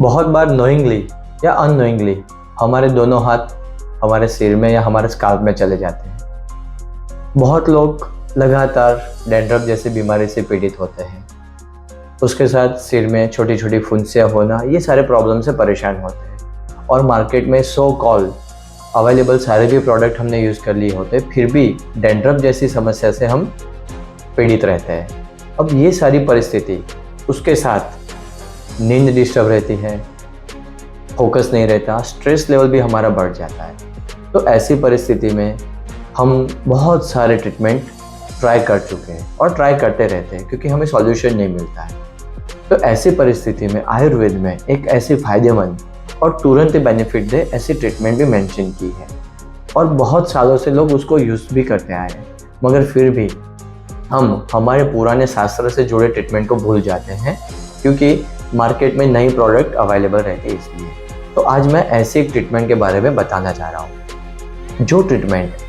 बहुत बार नोइंगली या अननोइंगली हमारे दोनों हाथ हमारे सिर में या हमारे स्काल्प में चले जाते हैं। बहुत लोग लगातार डैंड्रफ जैसी बीमारी से पीड़ित होते हैं। उसके साथ सिर में छोटी छोटी फुंसियाँ होना, ये सारे प्रॉब्लम से परेशान होते हैं। और मार्केट में सो कॉल अवेलेबल सारे भी प्रोडक्ट हमने यूज़ कर लिए होते, फिर भी डैंड्रफ जैसी समस्या से हम पीड़ित रहते हैं। अब ये सारी परिस्थिति, उसके साथ नींद डिस्टर्ब रहती है, फोकस नहीं रहता, स्ट्रेस लेवल भी हमारा बढ़ जाता है। तो ऐसी परिस्थिति में हम बहुत सारे ट्रीटमेंट ट्राई कर चुके हैं और ट्राई करते रहते हैं क्योंकि हमें सॉल्यूशन नहीं मिलता है। तो ऐसी परिस्थिति में आयुर्वेद में एक ऐसी फायदेमंद और तुरंत बेनिफिट दे ऐसी ट्रीटमेंट भी मेंशन की है और बहुत सालों से लोग उसको यूज़ भी करते आए हैं, मगर फिर भी हम हमारे पुराने शास्त्र से जुड़े ट्रीटमेंट को भूल जाते हैं क्योंकि मार्केट में नई प्रोडक्ट अवेलेबल रहती है इसलिए। तो आज मैं ऐसे एक ट्रीटमेंट के बारे में बताना चाह रहा हूँ जो ट्रीटमेंट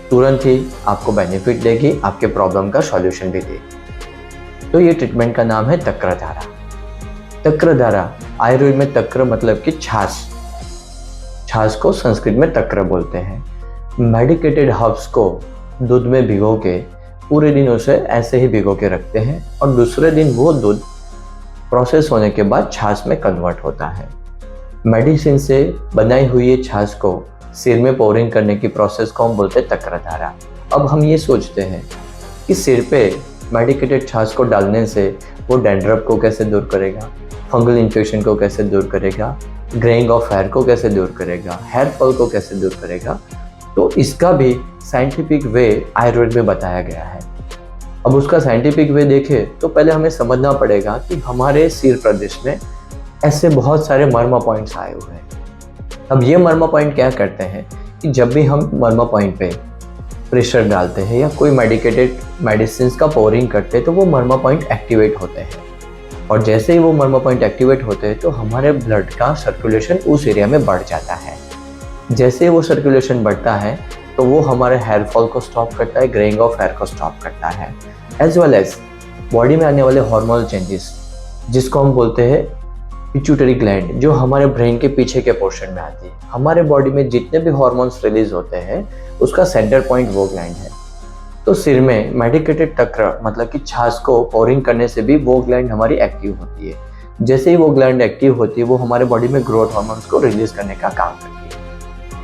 तुरंत ही आपको बेनिफिट देगी, आपके प्रॉब्लम का सॉल्यूशन भी देगी। तो ये ट्रीटमेंट का नाम है तक्रधारा। तक्रधारा आयुर्वेद में तक्र मतलब कि छाछ, छाछ को संस्कृत में तक्र बोलते हैं। मेडिकेटेड हर्ब्स को दूध में भिगो के पूरे दिन उसे ऐसे ही भिगो के रखते हैं और दूसरे दिन वो दूध प्रोसेस होने के बाद छाछ में कन्वर्ट होता है। मेडिसिन से बनाई हुई ये छाछ को सिर में पोरिंग करने की प्रोसेस को हम बोलते हैं तक्रधारा। अब हम ये सोचते हैं कि सिर पे मेडिकेटेड छाछ को डालने से वो डैंड्रफ को कैसे दूर करेगा, फंगल इन्फेक्शन को कैसे दूर करेगा, ग्रेइंग ऑफ हेयर को कैसे दूर करेगा, हेयर फॉल को कैसे दूर करेगा। तो इसका भी साइंटिफिक वे आयुर्वेद में बताया गया है। अब उसका साइंटिफिक वे देखें तो पहले हमें समझना पड़ेगा कि हमारे सिर प्रदेश में ऐसे बहुत सारे मर्म पॉइंट्स आए हुए हैं। अब ये मर्म पॉइंट क्या करते हैं कि जब भी हम मर्म पॉइंट पे प्रेशर डालते हैं या कोई मेडिकेटेड मेडिसिन का पोरिंग करते हैं तो वो मर्म पॉइंट एक्टिवेट होते हैं और जैसे ही वो मर्म पॉइंट एक्टिवेट होते हैं तो हमारे ब्लड का सर्कुलेशन उस एरिया में बढ़ जाता है। जैसे ही वो सर्कुलेशन बढ़ता है तो वो हमारे हेयर फॉल को स्टॉप करता है, ग्रेइंग ऑफ हेयर को स्टॉप करता है, एज वेल एज बॉडी में आने वाले हार्मोनल चेंजेस जिसको हम बोलते हैं पिट्यूटरी ग्लैंड, जो हमारे ब्रेन के पीछे के पोर्शन में आती है। हमारे बॉडी में जितने भी हार्मोन्स रिलीज होते हैं उसका सेंटर पॉइंट वो ग्लैंड है। तो सिर में मेडिकेटेड तक्र मतलब कि छाछ को पोरिंग करने से भी वो ग्लैंड हमारी एक्टिव होती है। जैसे ही वो ग्लैंड एक्टिव होती है वो हमारे बॉडी में ग्रोथ हार्मोन्स को रिलीज करने का काम करती है।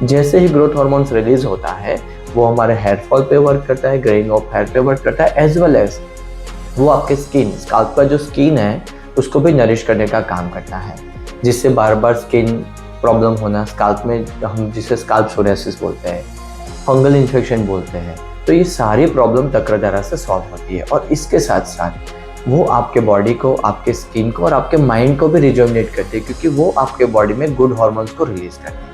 जैसे ही ग्रोथ हार्मोन्स रिलीज होता है वो हमारे हेयर फॉल पे वर्क करता है, ग्रेइंग ऑफ हेयर पे वर्क करता है, एज वेल एज वो आपके स्किन, स्काल्प का जो स्किन है उसको भी नरिश करने का काम करता है, जिससे बार बार स्किन प्रॉब्लम होना, स्काल्प में हम जिसे स्काल्प सोरियासिस बोलते हैं, फंगल इन्फेक्शन बोलते हैं, तो ये सारी प्रॉब्लम तक्रधारा से सॉल्व होती है। और इसके साथ साथ वो आपके बॉडी को, आपके स्किन को और आपके माइंड को भी रिजुवनेट करती है क्योंकि वो आपके बॉडी में गुड हार्मोन्स को रिलीज करती है।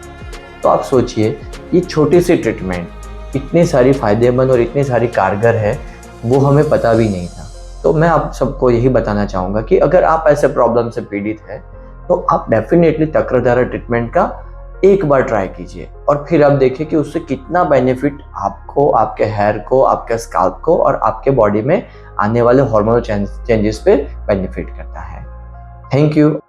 तो आप सोचिए ये छोटी सी ट्रीटमेंट इतनी सारी फायदेमंद और इतनी सारी कारगर है, वो हमें पता भी नहीं था। तो मैं आप सबको यही बताना चाहूँगा कि अगर आप ऐसे प्रॉब्लम से पीड़ित हैं तो आप डेफिनेटली तक्रधारा ट्रीटमेंट का एक बार ट्राई कीजिए और फिर आप देखिए कि उससे कितना बेनिफिट आपको, आपके हेयर को, आपके स्काल्प को और आपके बॉडी में आने वाले हार्मोनल चेंजेस पे बेनिफिट करता है। Thank you.